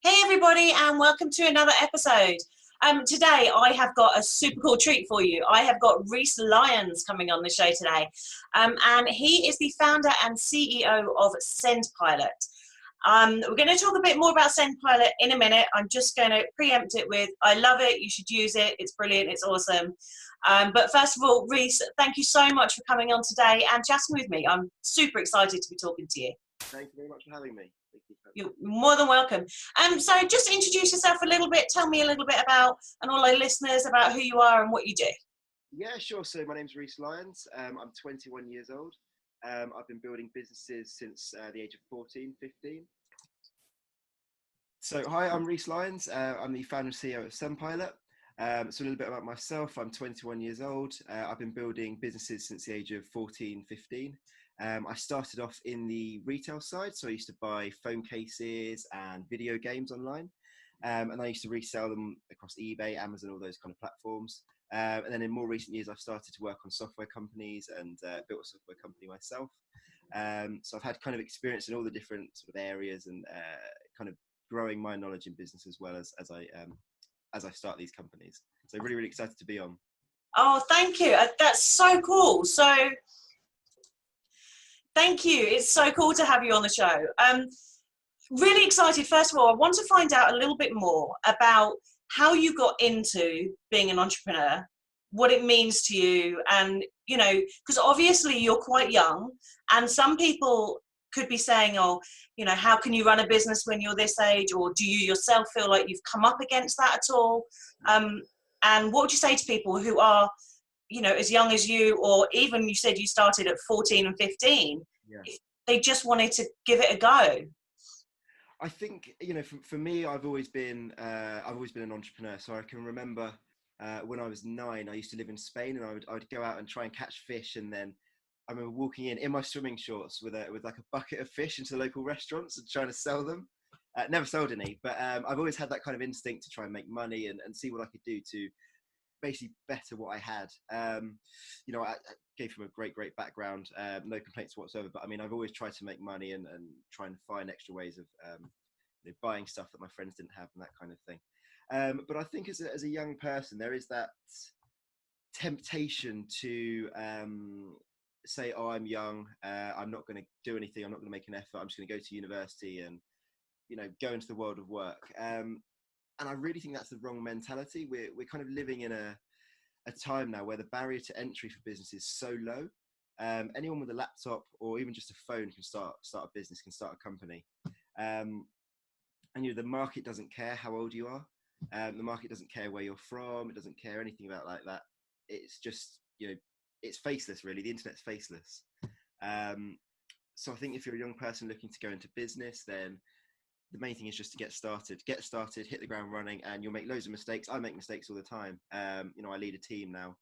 Hey everybody, and welcome to another episode. Today I have got a super cool treat for you. I have got Reese Lyons coming on the show today, and he is the founder and CEO of SendPilot. We're going to talk a bit more about SendPilot in a minute. I'm just going to preempt it with, I love it, you should use it, it's brilliant, it's awesome. But first of all, Reese, thank you so much for coming on today and chatting with me. I'm super excited to be talking to you. Thank you very much for having me. Thank you. You're more than welcome. So just introduce yourself a little bit. Tell me a little bit about, and all our listeners, about who you are and what you do. Yeah, sure. So my name's Reese Lyons. I'm 21 years old. I've been building businesses since the age of 14, 15. So hi, I'm Reese Lyons. I'm the founder and CEO of SendPilot. So a little bit about myself. I'm 21 years old. I've been building businesses since the age of 14, 15. I started off in the retail side, so I used to buy phone cases and video games online, and I used to resell them across eBay, Amazon, all those kind of platforms. And then in more recent years, I've started to work on software companies and built a software company myself. So I've had kind of experience in all the different sort of areas and kind of growing my knowledge in business as well as I start these companies. So really, really excited to be on. Oh, thank you. That's so cool. So thank you. It's so cool to have you on the show. Really excited. First of all, I want to find out a little bit more about how you got into being an entrepreneur, what it means to you, and, you know, because obviously you're quite young, and some people could be saying, oh, you know, how can you run a business when you're this age? Or do you yourself feel like you've come up against that at all? And what would you say to people who are, you know, as young as you, or even you said you started at 14 and 15, Yeah. if they just wanted to give it a go? I think, you know, for me, I've always been an entrepreneur. So I can remember when I was 9, I used to live in Spain, and I would go out and try and catch fish. And then I remember walking in my swimming shorts with like a bucket of fish into the local restaurants and trying to sell them. Never sold any, but I've always had that kind of instinct to try and make money and see what I could do to basically better what I had. You know, I came from a great background, no complaints whatsoever. But I mean, I've always tried to make money and try and find extra ways of you know, buying stuff that my friends didn't have and that kind of thing. But I think as a young person, there is that temptation to say, "Oh, I'm young. I'm not going to do anything. I'm not going to make an effort. I'm just going to go to university and, you know, go into the world of work." And I really think that's the wrong mentality. We're kind of living in a time now where the barrier to entry for business is so low. Anyone with a laptop or even just a phone can start a business, can start a company. And you know, the market doesn't care how old you are. The market doesn't care where you're from. It doesn't care anything about like that. It's just, you know, it's faceless really. The internet's faceless. So I think if you're a young person looking to go into business, then the main thing is just to get started, hit the ground running, and you'll make loads of mistakes. I make mistakes all the time. You know, I lead a team now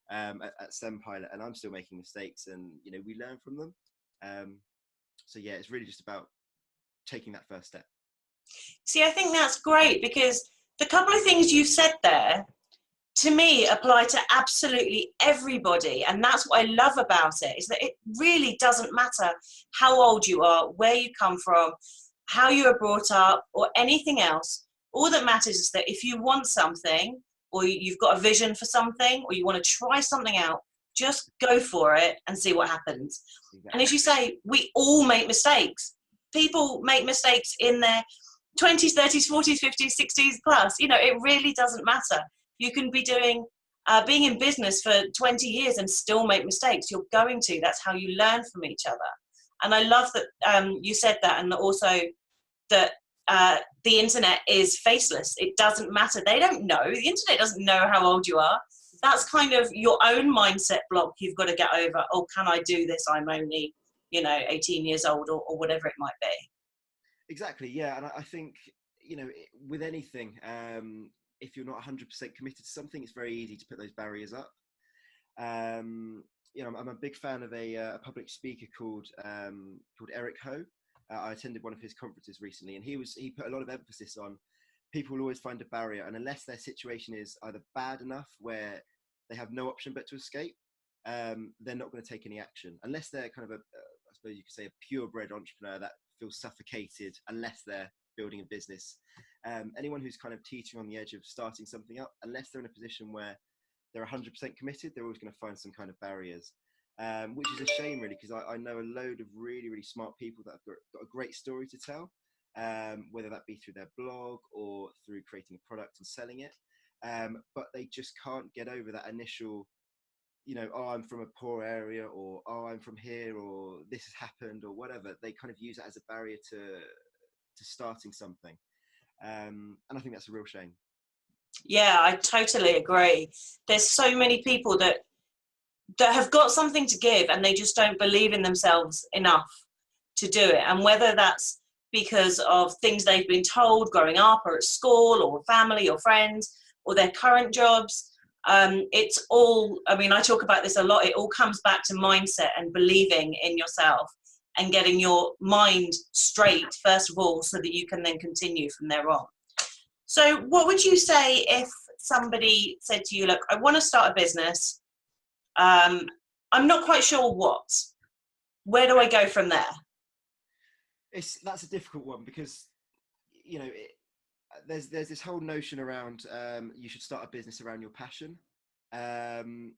at SendPilot, and I'm still making mistakes, and, you know, we learn from them. So yeah, it's really just about taking that first step. See, I think that's great, because the couple of things you said there, to me, apply to absolutely everybody. And that's what I love about it, is that it really doesn't matter how old you are, where you come from, how you were brought up, or anything else. All that matters is that if you want something, or you've got a vision for something, or you want to try something out, just go for it and see what happens. Exactly. And as you say, we all make mistakes. People make mistakes in their 20s, 30s, 40s, 50s, 60s plus. You know, it really doesn't matter. You can be doing, being in business for 20 years and still make mistakes. You're going to. That's how you learn from each other. And I love that you said that, and also that the internet is faceless. It doesn't matter. They don't know. The internet doesn't know how old you are. That's kind of your own mindset block you've got to get over. Oh, can I do this? I'm only, you know, 18 years old, or whatever it might be. Exactly, yeah. And I think, you know, with anything, if you're not 100% committed to something, it's very easy to put those barriers up. You know, I'm a big fan of a public speaker called Eric Ho. I attended one of his conferences recently, and he put a lot of emphasis on people will always find a barrier, and unless their situation is either bad enough where they have no option but to escape, they're not going to take any action unless they're kind of I suppose you could say, a purebred entrepreneur that feels suffocated unless they're building a business. Anyone who's kind of teetering on the edge of starting something up, unless they're in a position where they're 100% committed, they're always going to find some kind of barriers, which is a shame really, because I know a load of really, really smart people that have got a great story to tell, whether that be through their blog or through creating a product and selling it. But they just can't get over that initial, oh, I'm from a poor area, or oh, I'm from here, or this has happened, or whatever. They kind of use it as a barrier to starting something. And I think that's a real shame. Yeah, I totally agree. There's so many people that have got something to give, and they just don't believe in themselves enough to do it. And whether that's because of things they've been told growing up, or at school, or family, or friends, or their current jobs, it's all, I mean, I talk about this a lot. It all comes back to mindset and believing in yourself and getting your mind straight, first of all, so that you can then continue from there on. So what would you say if somebody said to you, look, I want to start a business. I'm not quite sure what. Where do I go from there? That's a difficult one, because, there's this whole notion around you should start a business around your passion. Don't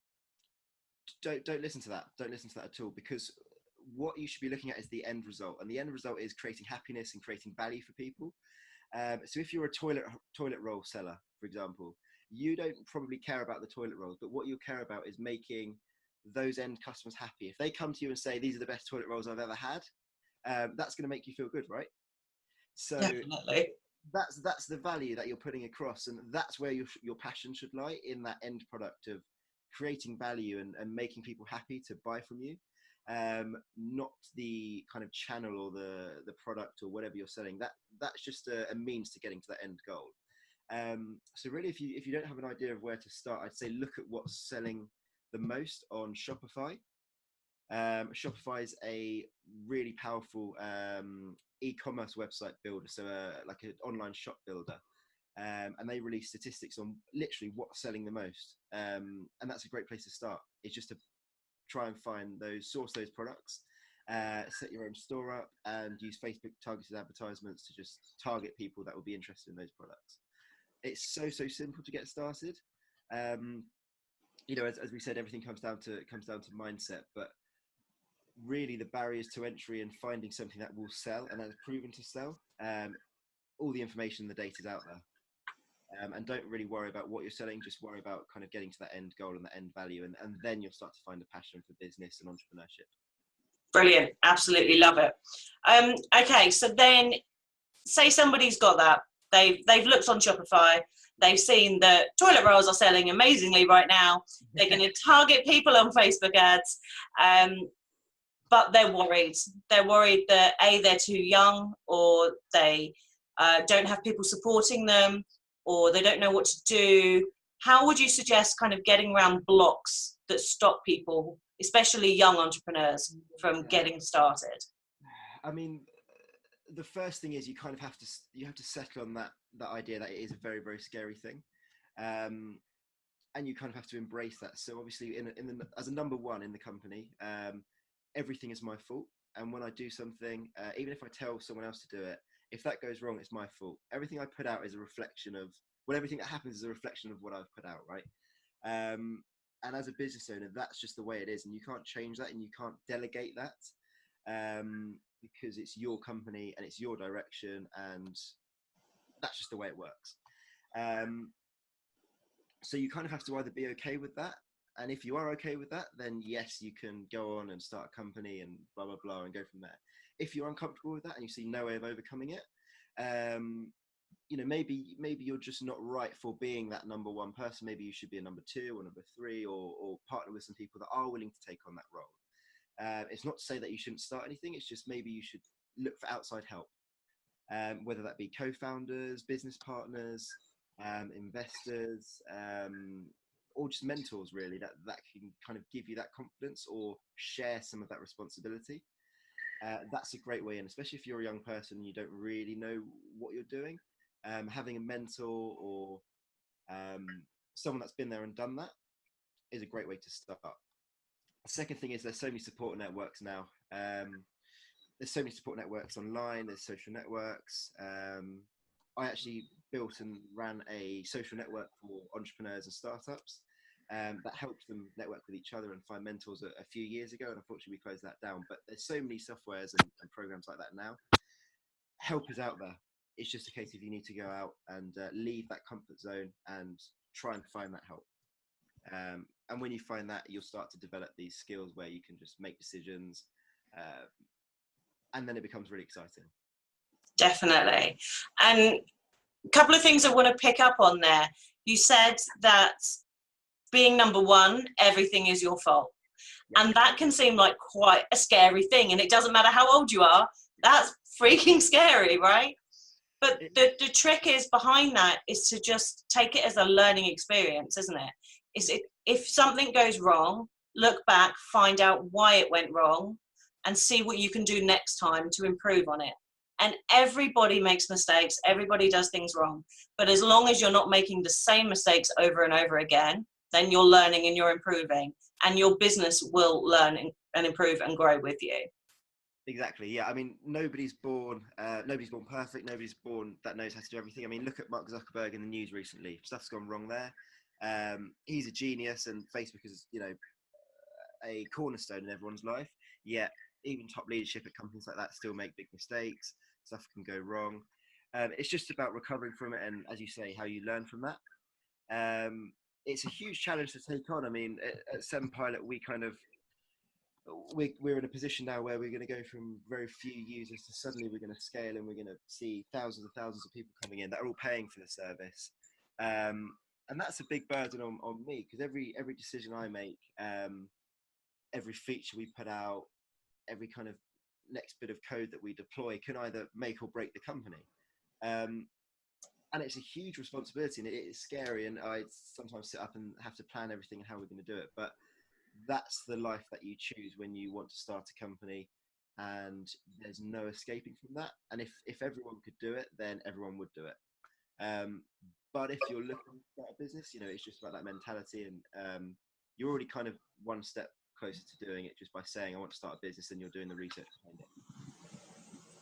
listen to that. Don't listen to that at all, because what you should be looking at is the end result, and the end result is creating happiness and creating value for people. So if you're a toilet roll seller, for example, you don't probably care about the toilet rolls, but what you care about is making those end customers happy. If they come to you and say, these are the best toilet rolls I've ever had, that's going to make you feel good, right? So definitely, that's the value that you're putting across, and that's where your passion should lie, in that end product of creating value and making people happy to buy from you. Not the kind of channel or the product or whatever you're selling. That's just a means to getting to that end goal. So really, if you don't have an idea of where to start, I'd say look at what's selling the most on Shopify. Shopify is a really powerful e-commerce website builder, so like an online shop builder, and they release statistics on literally what's selling the most, and that's a great place to start. It's just to try and source those products, set your own store up, and use Facebook targeted advertisements to just target people that will be interested in those products. It's so simple to get started. As we said, everything comes down to mindset, but really the barriers to entry and finding something that will sell and that is proven to sell, all the information and the data is out there. And don't really worry about what you're selling, just worry about kind of getting to that end goal and the end value, and then you'll start to find a passion for business and entrepreneurship. Brilliant. Absolutely love it. Okay, so then say somebody's got that. They've looked on Shopify. They've seen that toilet rolls are selling amazingly right now. They're going to target people on Facebook ads, but they're worried. They're worried that A, they're too young, or they don't have people supporting them, or they don't know what to do. How would you suggest kind of getting around blocks that stop people, especially young entrepreneurs, from getting started? I mean, the first thing is you have to settle on that idea that it is a very, very scary thing, and you kind of have to embrace that. So obviously, as a number one in the company, everything is my fault. And when I do something, even if I tell someone else to do it, if that goes wrong, it's my fault. Everything I put out is a reflection of, everything that happens is a reflection of what I've put out, right? And as a business owner, that's just the way it is, and you can't change that, and you can't delegate that, because it's your company and it's your direction, and that's just the way it works. So you kind of have to either be okay with that, and if you are okay with that, then yes, you can go on and start a company and blah blah blah and go from there. If you're uncomfortable with that and you see no way of overcoming it, maybe you're just not right for being that number one person. Maybe you should be a number two or number three, or partner with some people that are willing to take on that role. It's not to say that you shouldn't start anything. It's just maybe you should look for outside help, whether that be co-founders, business partners, investors, or just mentors, really, that can kind of give you that confidence or share some of that responsibility. That's a great way in, especially if you're a young person and you don't really know what you're doing. Having a mentor or someone that's been there and done that is a great way to start. The second thing is there's so many support networks now. there's so many support networks online. There's social networks. I actually built and ran a social network for entrepreneurs and startups that helped them network with each other and find mentors a few years ago. And unfortunately, we closed that down. But there's so many softwares and programs like that now. Help is out there. It's just a case of you need to go out and leave that comfort zone and try and find that help. And when you find that, you'll start to develop these skills where you can just make decisions, and then it becomes really exciting. Definitely. And a couple of things I want to pick up on there. You said that being number one, everything is your fault. Yeah. And that can seem like quite a scary thing. And it doesn't matter how old you are, that's freaking scary, right? But the trick is behind that is to just take it as a learning experience, isn't it? If something goes wrong, look back, find out why it went wrong, and see what you can do next time to improve on it. And everybody makes mistakes, everybody does things wrong. But as long as you're not making the same mistakes over and over again, then you're learning and you're improving, and your business will learn and improve and grow with you. Exactly. Yeah. I mean, nobody's born perfect. Nobody's born that knows how to do everything. I mean, look at Mark Zuckerberg in the news recently. Stuff's gone wrong there. He's a genius, and Facebook is, a cornerstone in everyone's life. Yet, even top leadership at companies like that still make big mistakes. Stuff can go wrong. It's just about recovering from it, and as you say, how you learn from that. It's a huge challenge to take on. I mean, at Seven Pilot, we're in a position now where we're going to go from very few users to suddenly we're going to scale, and we're going to see thousands and thousands of people coming in that are all paying for the service. And that's a big burden on me, because every decision I make, every feature we put out, every kind of next bit of code that we deploy can either make or break the company. And it's a huge responsibility, and it is scary. And I sometimes sit up and have to plan everything and how we're going to do it. But that's the life that you choose when you want to start a company, and there's no escaping from that. And if everyone could do it, then everyone would do it. But if you're looking to start a business, it's just about that mentality, and you're already kind of one step closer to doing it just by saying, I want to start a business, and you're doing the research behind it.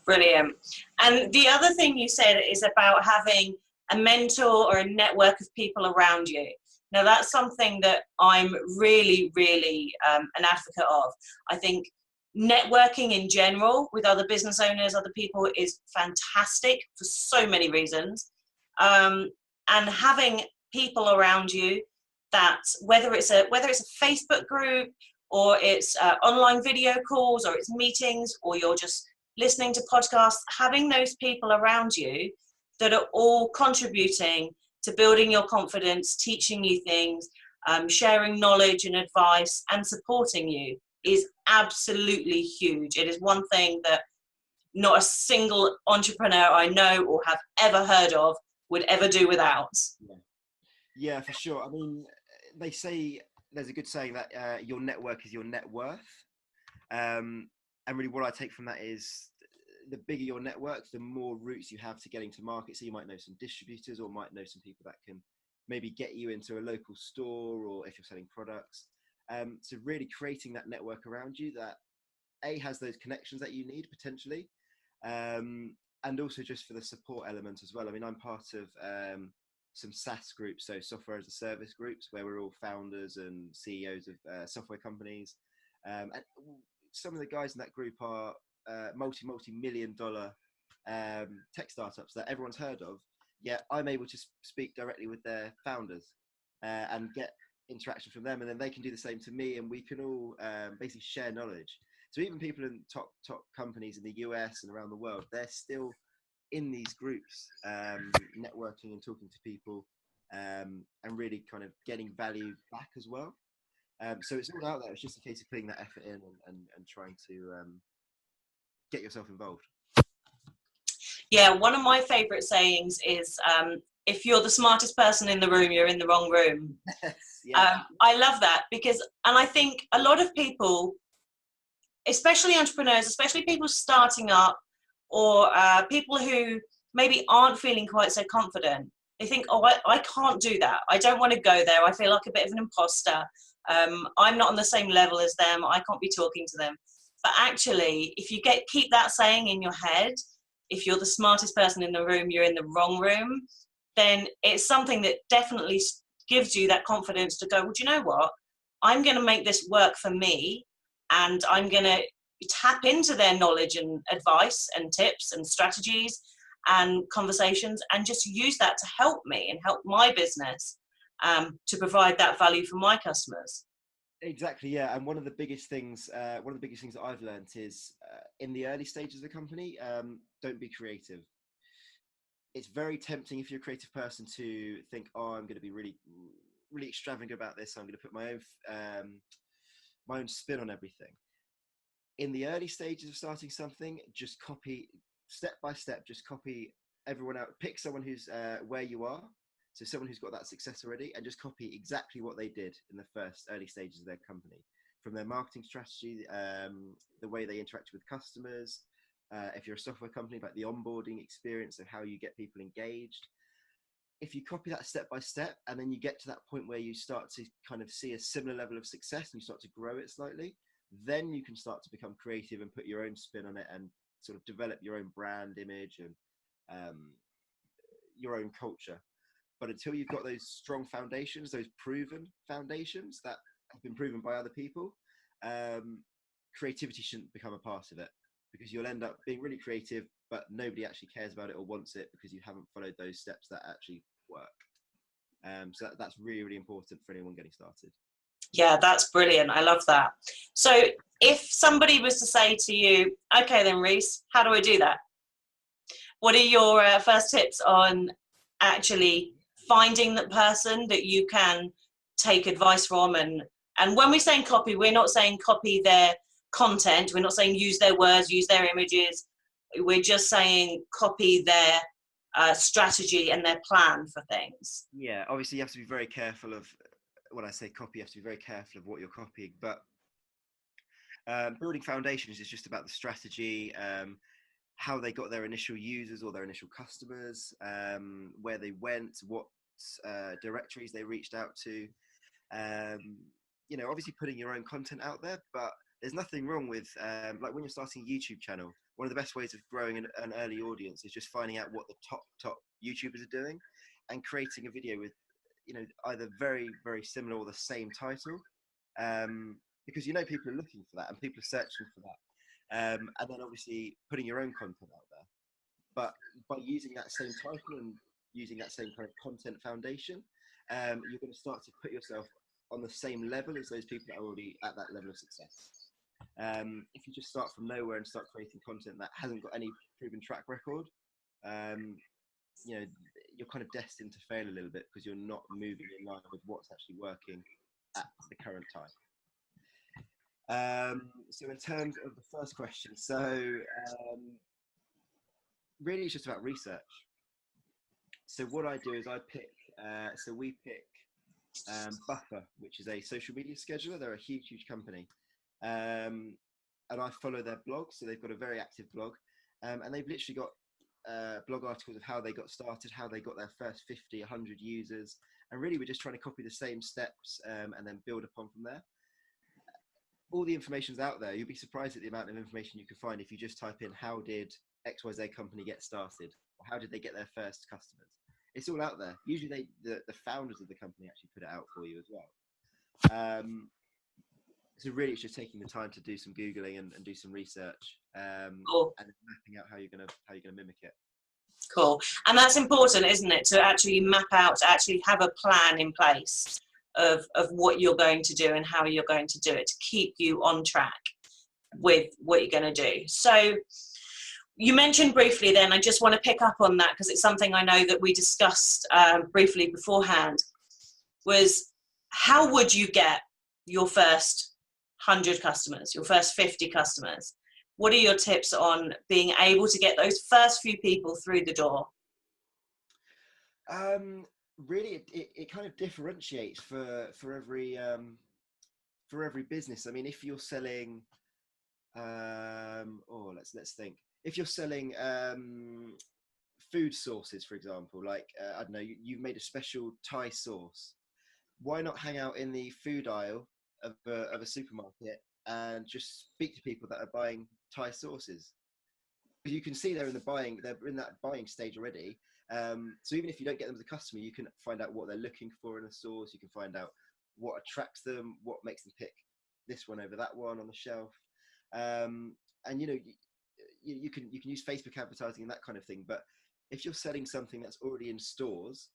Brilliant. And the other thing you said is about having a mentor or a network of people around you. Now, that's something that I'm really, really an advocate of. I think networking in general with other business owners, other people, is fantastic for so many reasons. And having people around you that, whether it's a Facebook group, or it's online video calls, or it's meetings, or you're just listening to podcasts, having those people around you that are all contributing to building your confidence, teaching you things, sharing knowledge and advice, and supporting you is absolutely huge. It is one thing that not a single entrepreneur I know or have ever heard of would ever do without. Yeah, for sure. I mean, they say, there's a good saying that your network is your net worth. And really what I take from that is, the bigger your network, the more routes you have to getting to market. So you might know some distributors, or might know some people that can maybe get you into a local store, or if you're selling products. So really creating that network around you that has those connections that you need potentially. And also just for the support element as well. I mean, I'm part of some SaaS groups, so software as a service groups, where we're all founders and CEOs of software companies. And some of the guys in that group are multi-million-dollar tech startups that everyone's heard of. Yet I'm able to speak directly with their founders and get interaction from them, and then they can do the same to me, and we can all basically share knowledge. So even people in top companies in the US and around the world, they're still in these groups, networking and talking to people, and really kind of getting value back as well. So it's all out there. It's just a case of putting that effort in and trying to get yourself involved. Yeah, one of my favorite sayings is, if you're the smartest person in the room, you're in the wrong room. Yeah. I love that, and I think a lot of people, especially entrepreneurs, especially people starting up, or people who maybe aren't feeling quite so confident, they think, oh, I can't do that. I don't want to go there. I feel like a bit of an imposter. I'm not on the same level as them. I can't be talking to them. But actually, if you keep that saying in your head, if you're the smartest person in the room, you're in the wrong room, then it's something that definitely gives you that confidence to go, well, do you know what? I'm going to make this work for me, and I'm going to tap into their knowledge and advice and tips and strategies and conversations, and just use that to help me and help my business, to provide that value for my customers. Exactly, yeah. And one of the biggest things that I've learned is in the early stages of the company, don't be creative. It's very tempting if you're a creative person to think, oh, I'm going to be really, really extravagant about this. I'm going to put my own spin on everything. In the early stages of starting something, just copy step by step. Just copy everyone out. Pick someone who's where you are, so someone who's got that success already, and just copy exactly what they did in the first early stages of their company, from their marketing strategy, the way they interact with customers. If you're a software company, like the onboarding experience of how you get people engaged. If you copy that step by step, and then you get to that point where you start to kind of see a similar level of success and you start to grow it slightly, then you can start to become creative and put your own spin on it and sort of develop your own brand image and your own culture. But until you've got those strong foundations, those proven foundations that have been proven by other people, creativity shouldn't become a part of it, because you'll end up being really creative, but nobody actually cares about it or wants it because you haven't followed those steps that actually work. So that's really, really important for anyone getting started. Yeah, that's brilliant. I love that. So if somebody was to say to you, okay then Reece, how do I do that? What are your first tips on actually finding the person that you can take advice from? And when we're saying copy, we're not saying copy their content. We're not saying use their words, use their images. We're just saying copy their strategy and their plan for things. Yeah, obviously you have to be very careful of, when I say copy, you have to be very careful of what you're copying. But building foundations is just about the strategy, how they got their initial users or their initial customers, where they went, what directories they reached out to. Obviously putting your own content out there, but there's nothing wrong with, like when you're starting a YouTube channel, one of the best ways of growing an early audience is just finding out what the top YouTubers are doing and creating a video with, either very, very similar or the same title, because people are looking for that and people are searching for that. And then obviously putting your own content out there. But by using that same title and using that same kind of content foundation, you're going to start to put yourself on the same level as those people that are already at that level of success. If you just start from nowhere and start creating content that hasn't got any proven track record, you're kind of destined to fail a little bit because you're not moving in line with what's actually working at the current time. So in terms of the first question, really it's just about research. So what I do is we pick Buffer, which is a social media scheduler. They're a huge company. And I follow their blog. So they've got a very active blog. And they've literally got blog articles of how they got started, how they got their first 50, 100 users. And really we're just trying to copy the same steps and then build upon from there. All the information's out there. You'll be surprised at the amount of information you can find if you just type in how did XYZ company get started, or how did they get their first customers. It's all out there. Usually the founders of the company actually put it out for you as well. So really it's just taking the time to do some Googling and do some research, Cool. and mapping out how you're gonna mimic it. Cool. And that's important, isn't it, to actually map out, to actually have a plan in place of what you're going to do and how you're going to do it to keep you on track with what you're going to do. So you mentioned briefly then, I just want to pick up on that because it's something I know that we discussed briefly beforehand, was how would you get your first 100 customers, your first 50 customers? What are your tips on being able to get those first few people through the door? Really, it kind of differentiates for every business. I mean, if you're selling, let's think. If you're selling food sauces, for example, like I don't know, you've made a special Thai sauce. Why not hang out in the food aisle of a supermarket and just speak to people that are buying Thai sauces. You can see they're in that buying stage already. So even if you don't get them as a customer, you can find out what they're looking for in a sauce. You can find out what attracts them, what makes them pick this one over that one on the shelf. And you can use Facebook advertising and that kind of thing. But if you're selling something that's already in stores,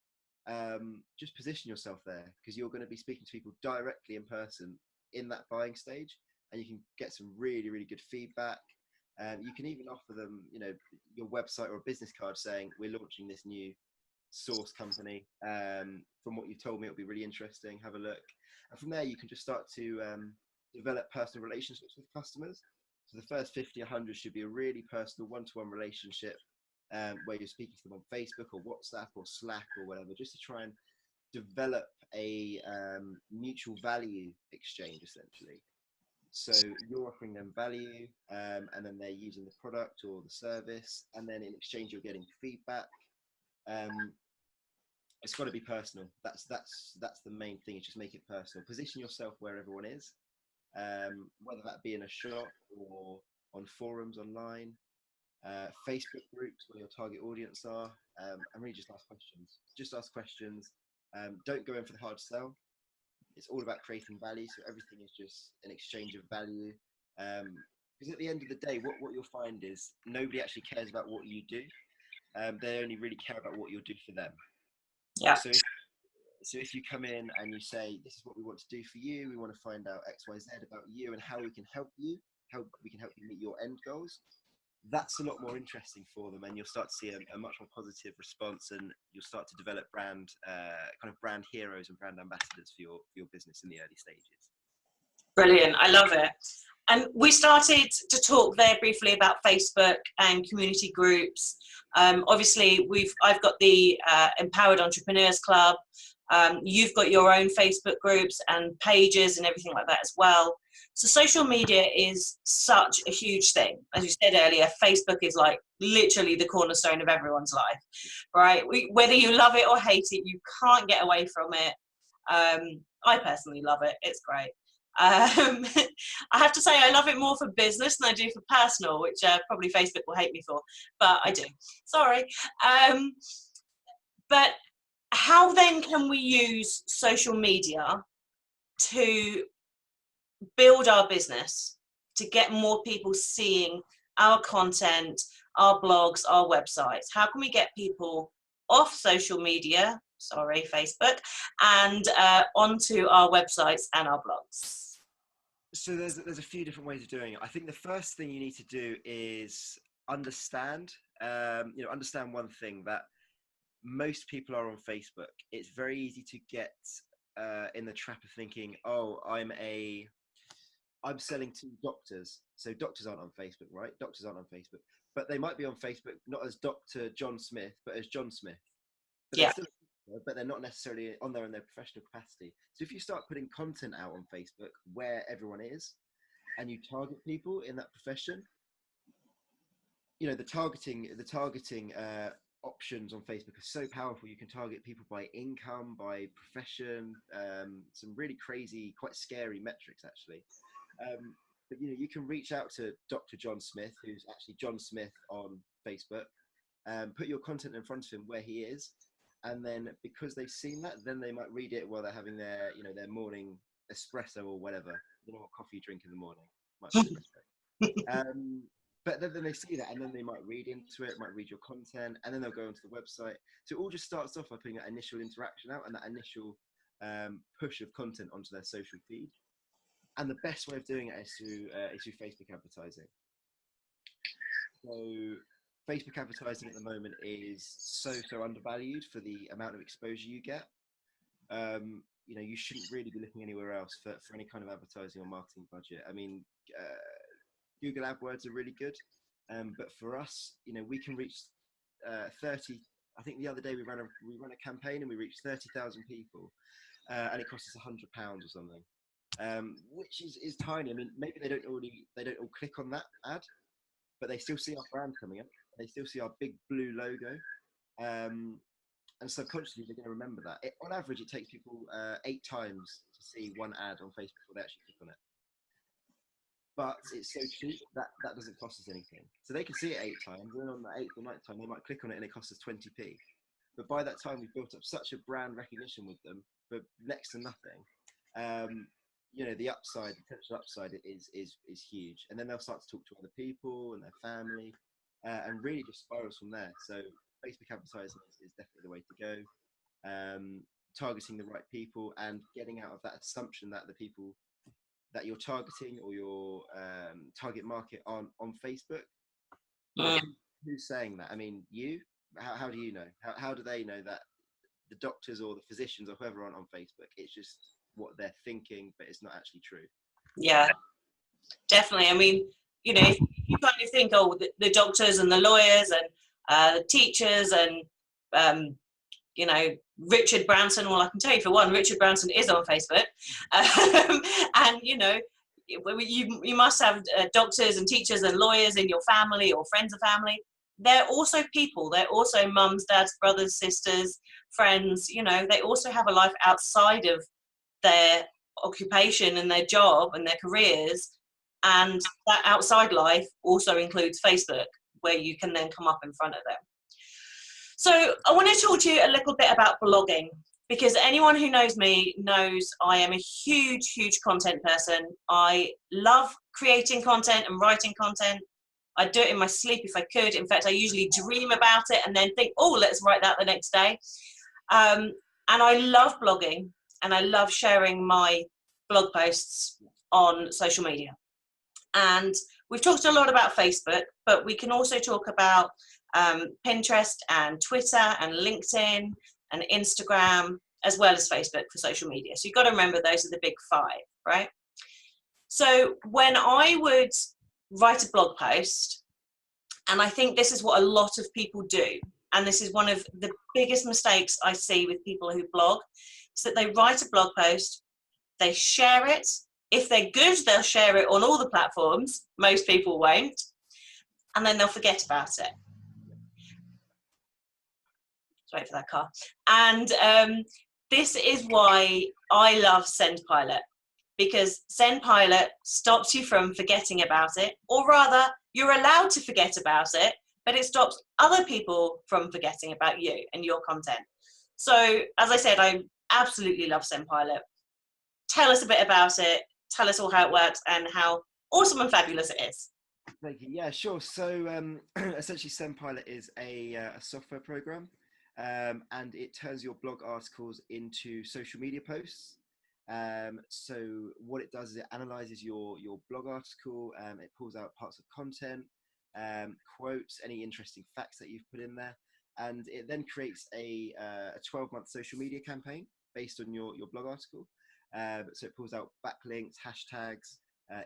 just position yourself there, because you're going to be speaking to people directly in person in that buying stage, and you can get some really, really good feedback. You can even offer them, your website or a business card saying, we're launching this new sauce company. From what you've told me, it'll be really interesting. Have a look. And from there, you can just start to develop personal relationships with customers. So the first 50, 100 should be a really personal one-to-one relationship, where you're speaking to them on Facebook or WhatsApp or Slack or whatever, just to try and develop a mutual value exchange, essentially. So you're offering them value, and then they're using the product or the service, and then in exchange you're getting feedback. It's got to be personal. That's the main thing. Is just make it personal. Position yourself where everyone is, whether that be in a shop or on forums online, Facebook groups where your target audience are, and really just ask questions. Just ask questions. Don't go in for the hard sell. It's all about creating value, so everything is just an exchange of value. Because at the end of the day, what you'll find is nobody actually cares about what you do. They only really care about what you'll do for them. Yeah. So if you come in and you say, this is what we want to do for you, we want to find out X, Y, Z about you and how we can help you, how we can help you meet your end goals, that's a lot more interesting for them, and you'll start to see a much more positive response, and you'll start to develop brand heroes and brand ambassadors for your business in the early stages. Brilliant. I love it. And we started to talk there briefly about Facebook and community groups. Obviously, I've got the Empowered Entrepreneurs Club. You've got your own Facebook groups and pages and everything like that as well. So social media is such a huge thing. As you said earlier, Facebook is like literally the cornerstone of everyone's life, right? Whether you love it or hate it, you can't get away from it. I personally love it. It's great. I have to say I love it more for business than I do for personal, which probably Facebook will hate me for, but I do. Sorry. But how then can we use social media to build our business, to get more people seeing our content, our blogs, our websites? How can we get people off social media, sorry, Facebook, and onto our websites and our blogs? So there's a few different ways of doing it. I think the first thing you need to do is understand one thing, that most people are on Facebook. It's very easy to get in the trap of thinking, oh, I'm selling to doctors. So doctors aren't on Facebook, right? Doctors aren't on Facebook, but they might be on Facebook, not as Dr. John Smith, but as John Smith. But they're not necessarily on there in their professional capacity. So if you start putting content out on Facebook where everyone is, and you target people in that profession, the targeting options on Facebook are so powerful. You can target people by income, by profession, some really crazy, quite scary metrics actually. But you can reach out to Dr. John Smith, who's actually John Smith on Facebook, put your content in front of him where he is, and then because they've seen that, then they might read it while they're having their their morning espresso or whatever. I don't know what coffee you drink in the morning. Might be espresso. But then they see that, and then they might read into it, might read your content, and then they'll go onto the website. So it all just starts off by putting that initial interaction out and that initial push of content onto their social feed. And the best way of doing it is through Facebook advertising. So Facebook advertising at the moment is so undervalued for the amount of exposure you get. You shouldn't really be looking anywhere else for any kind of advertising or marketing budget. I mean, Google AdWords are really good, but for us, we can reach 30. I think the other day we ran a campaign and we reached 30,000 people, and it cost us £100 or something, which is tiny. I mean, maybe they don't all click on that ad, but they still see our brand coming up. They still see our big blue logo, and subconsciously they're going to remember that. On average, it takes people 8 times to see one ad on Facebook before they actually click on it. but it's so cheap that doesn't cost us anything. So they can see it 8 times, and then on the 8th or 9th time, they might click on it and it costs us 20p. But by that time, we've built up such a brand recognition with them for next to nothing. The potential upside is huge. And then they'll start to talk to other people and their family, and really just spirals from there. So Facebook advertising is definitely the way to go. Targeting the right people and getting out of that assumption that the people that you're targeting or your target market on Facebook. Who's saying that? I mean, you. How do you know? How do they know that the doctors or the physicians or whoever on Facebook? It's just what they're thinking, but it's not actually true. Yeah, definitely. I mean, if you kind of think, the doctors and the lawyers and the teachers and Richard Branson. Well, I can tell you for one, Richard Branson is on Facebook, and you must have doctors and teachers and lawyers in your family or friends of family. They're also people. They're also mums, dads, brothers, sisters, friends. They also have a life outside of their occupation and their job and their careers. And that outside life also includes Facebook, where you can then come up in front of them. So I want to talk to you a little bit about blogging, because anyone who knows me knows I am a huge, huge content person. I love creating content and writing content. I'd do it in my sleep if I could. In fact, I usually dream about it and then think, let's write that the next day. And I love blogging, and I love sharing my blog posts on social media. And we've talked a lot about Facebook, but we can also talk about Pinterest and Twitter and LinkedIn and Instagram, as well as Facebook for social media. So you've got to remember those are the big 5, right? So when I would write a blog post, and I think this is what a lot of people do, and this is one of the biggest mistakes I see with people who blog, is that they write a blog post, they share it. If they're good, they'll share it on all the platforms. Most people won't. And then they'll forget about it. Let's wait for that car. And this is why I love SendPilot, because SendPilot stops you from forgetting about it, or rather, you're allowed to forget about it, but it stops other people from forgetting about you and your content. So, as I said, I absolutely love SendPilot. Tell us a bit about it. Tell us all how it works and how awesome and fabulous it is. Thank you. Yeah, sure. So essentially, SendPilot is a software program, and it turns your blog articles into social media posts. So what it does is it analyzes your blog article, it pulls out parts of content, quotes, any interesting facts that you've put in there, and it then creates a 12-month social media campaign based on your blog article. So it pulls out backlinks, hashtags,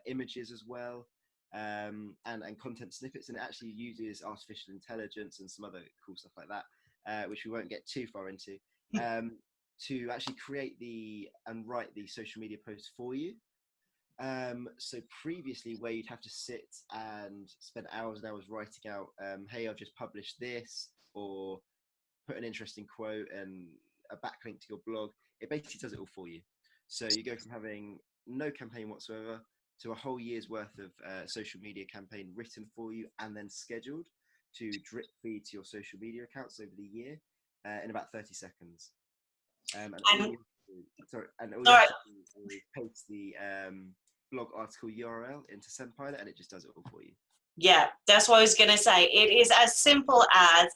images as well, and content snippets, and it actually uses artificial intelligence and some other cool stuff like that, which we won't get too far into, to actually create and write the social media posts for you. So previously, where you'd have to sit and spend hours and hours writing out, hey, I've just published this, or put an interesting quote and a backlink to your blog, it basically does it all for you. So you go from having no campaign whatsoever to a whole year's worth of social media campaign written for you and then scheduled to drip feed to your social media accounts over the year in about 30 seconds. And all you have to do is post the blog article URL into SendPilot, and it just does it all for you. Yeah, that's what I was going to say. It is as simple as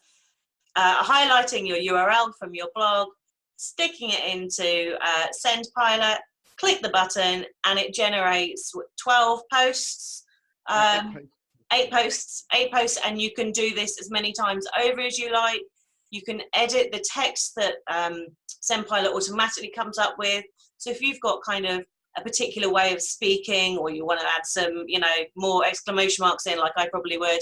highlighting your URL from your blog, sticking it into SendPilot, click the button, and it generates 12 posts, 8 posts, and you can do this as many times over as you like. You can edit the text that SendPilot automatically comes up with. So if you've got kind of a particular way of speaking, or you want to add some, more exclamation marks in, like I probably would,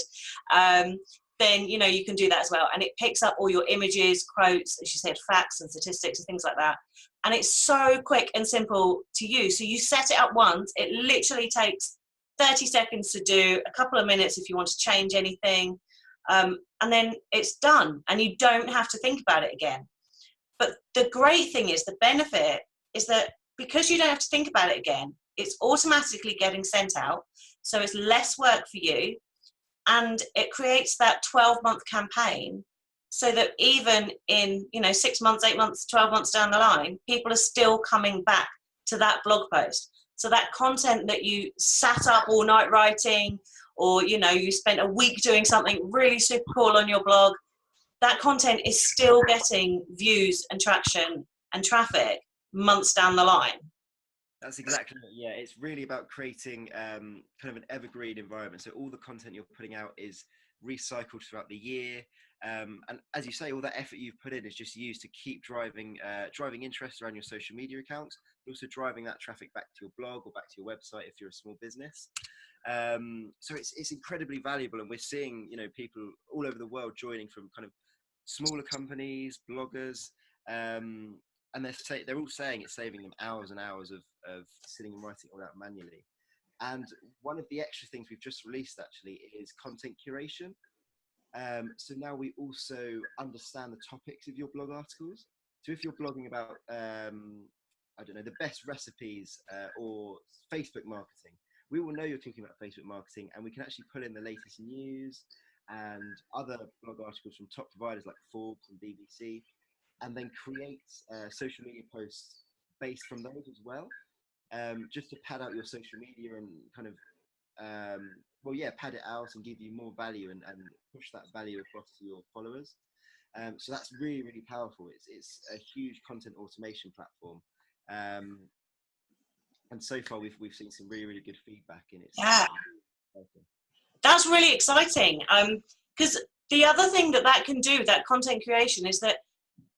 then, you can do that as well. And it picks up all your images, quotes, as you said, facts and statistics and things like that. And it's so quick and simple to use. So you set it up once, it literally takes 30 seconds to do, a couple of minutes if you want to change anything. And then it's done, and you don't have to think about it again. But the great thing is, the benefit is that because you don't have to think about it again, it's automatically getting sent out, so it's less work for you, and it creates that 12-month campaign, so that even in 6 months, 8 months, 12 months down the line, people are still coming back to that blog post. So that content that you sat up all night writing, or you spent a week doing something really super cool on your blog, that content is still getting views and traction and traffic months down the line. That's exactly it. Yeah, it's really about creating kind of an evergreen environment. So all the content you're putting out is recycled throughout the year. And as you say, all that effort you've put in is just used to keep driving interest around your social media accounts, but also driving that traffic back to your blog or back to your website if you're a small business. So it's incredibly valuable, and we're seeing people all over the world joining from kind of smaller companies, bloggers, and they're all saying it's saving them hours and hours of sitting and writing all out manually. And one of the extra things we've just released actually is content curation. So now we also understand the topics of your blog articles. So if you're blogging about, I don't know, the best recipes or Facebook marketing, we will know you're talking about Facebook marketing, and we can actually pull in the latest news and other blog articles from top providers like Forbes and BBC, and then create social media posts based from those as well, just to pad out your social media and kind of, pad it out and give you more value and push that value across to your followers. So that's really, really powerful. It's a huge content automation platform. And so far we've seen some really, really good feedback in it. Yeah, that's really exciting. Because the other thing that can do, that content creation, is that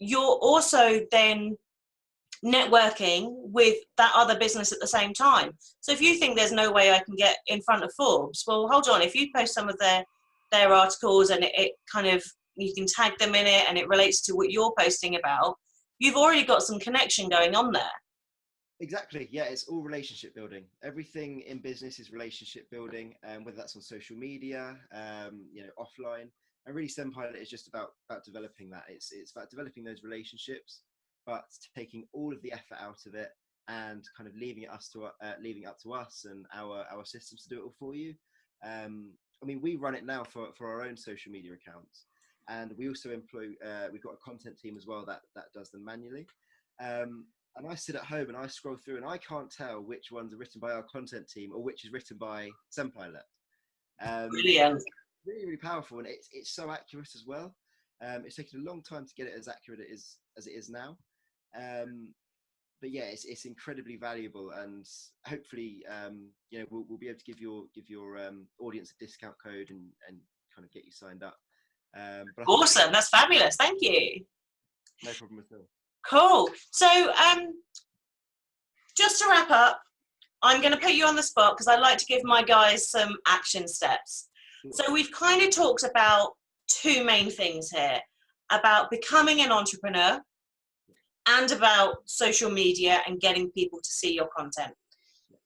you're also then networking with that other business at the same time. So if you think there's no way I can get in front of Forbes, well, hold on. If you post some of their articles and it kind of, you can tag them in it and it relates to what you're posting about, you've already got some connection going on there. Exactly. Yeah, it's all relationship building. Everything in business is relationship building, whether that's on social media, offline. And really, STEMpilot is just about developing that. It's about developing those relationships, but taking all of the effort out of it and kind of leaving it up to us and our systems to do it all for you. We run it now for our own social media accounts, and we also employ. We've got a content team as well that does them manually. And I sit at home and I scroll through and I can't tell which ones are written by our content team or which is written by STEMpilot. Brilliant. Really, really powerful, and it's so accurate as well. It's taken a long time to get it as accurate as it is now. But yeah, it's incredibly valuable, and hopefully, we'll be able to give your audience a discount code and kind of get you signed up. Awesome, that's fabulous. Thank you. No problem at all. Cool. So, just to wrap up, I'm going to put you on the spot because I'd like to give my guys some action steps. Sure. So we've kind of talked about two main things here, about becoming an entrepreneur and about social media and getting people to see your content.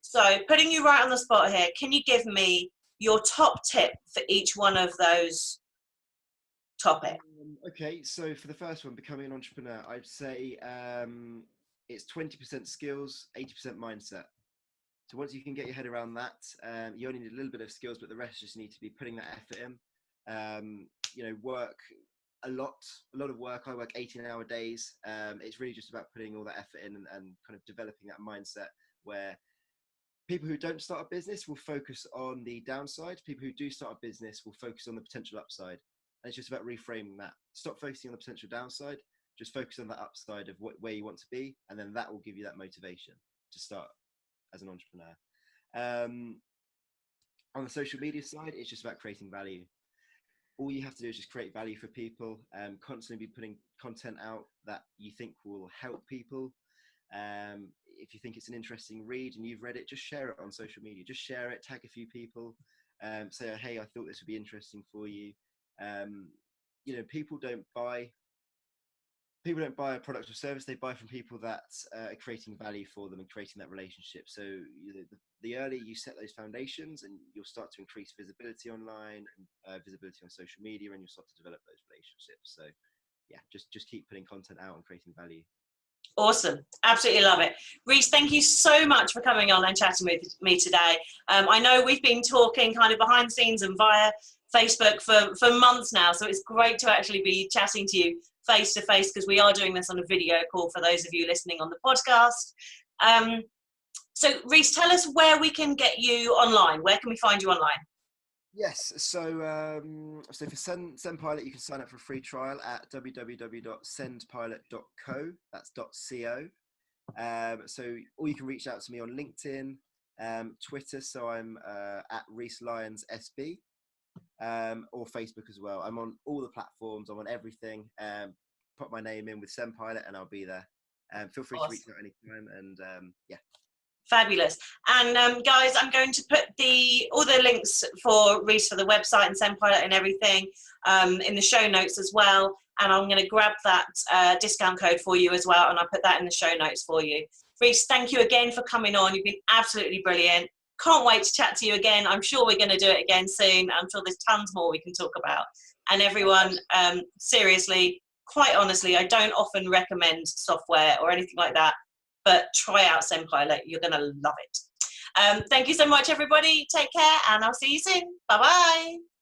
So putting you right on the spot here, can you give me your top tip for each one of those topics? Okay, so for the first one, becoming an entrepreneur, I'd say it's 20% skills, 80% mindset. So once you can get your head around that, you only need a little bit of skills, but the rest just need to be putting that effort in. Work a lot of work. I work 18-hour days. It's really just about putting all that effort in and kind of developing that mindset where people who don't start a business will focus on the downside. People who do start a business will focus on the potential upside. And it's just about reframing that. Stop focusing on the potential downside, just focus on that upside of where you want to be, and then that will give you that motivation to start as an entrepreneur. On the social media side, it's just about creating value. All you have to do is just create value for people, constantly be putting content out that you think will help people. If you think it's an interesting read and you've read it, just share it on social media. Just share it, tag a few people, say, hey, I thought this would be interesting for you. People don't buy a product or service. They buy from people that are creating value for them and creating that relationship. So the earlier you set those foundations, and you'll start to increase visibility online and visibility on social media, and you'll start to develop those relationships. So yeah, just keep putting content out and creating value. Awesome. Absolutely love it. Reece, thank you so much for coming on and chatting with me today. I know we've been talking kind of behind the scenes and via Facebook for months now, so it's great to actually be chatting to you face to face, because we are doing this on a video call for those of you listening on the podcast. So Reece, tell us where we can get you online. Where can we find you online? Yes, so so for SendPilot, you can sign up for a free trial at www.sendpilot.co. That's .co. So, or you can reach out to me on LinkedIn, Twitter. So I'm at Reece Lyons SB, or Facebook as well. I'm on all the platforms. I'm on everything. Put my name in with SendPilot, and I'll be there. Feel free to reach out anytime. And yeah. Fabulous. And guys, I'm going to put all the links for Reece, for the website and SendPilot and everything, in the show notes as well. And I'm going to grab that discount code for you as well, and I'll put that in the show notes for you. Reece, thank you again for coming on. You've been absolutely brilliant. Can't wait to chat to you again. I'm sure we're going to do it again soon. I'm sure there's tons more we can talk about. And everyone, seriously, quite honestly, I don't often recommend software or anything like that, but try out SendPilot. You're going to love it. Thank you so much, everybody. Take care, and I'll see you soon. Bye-bye.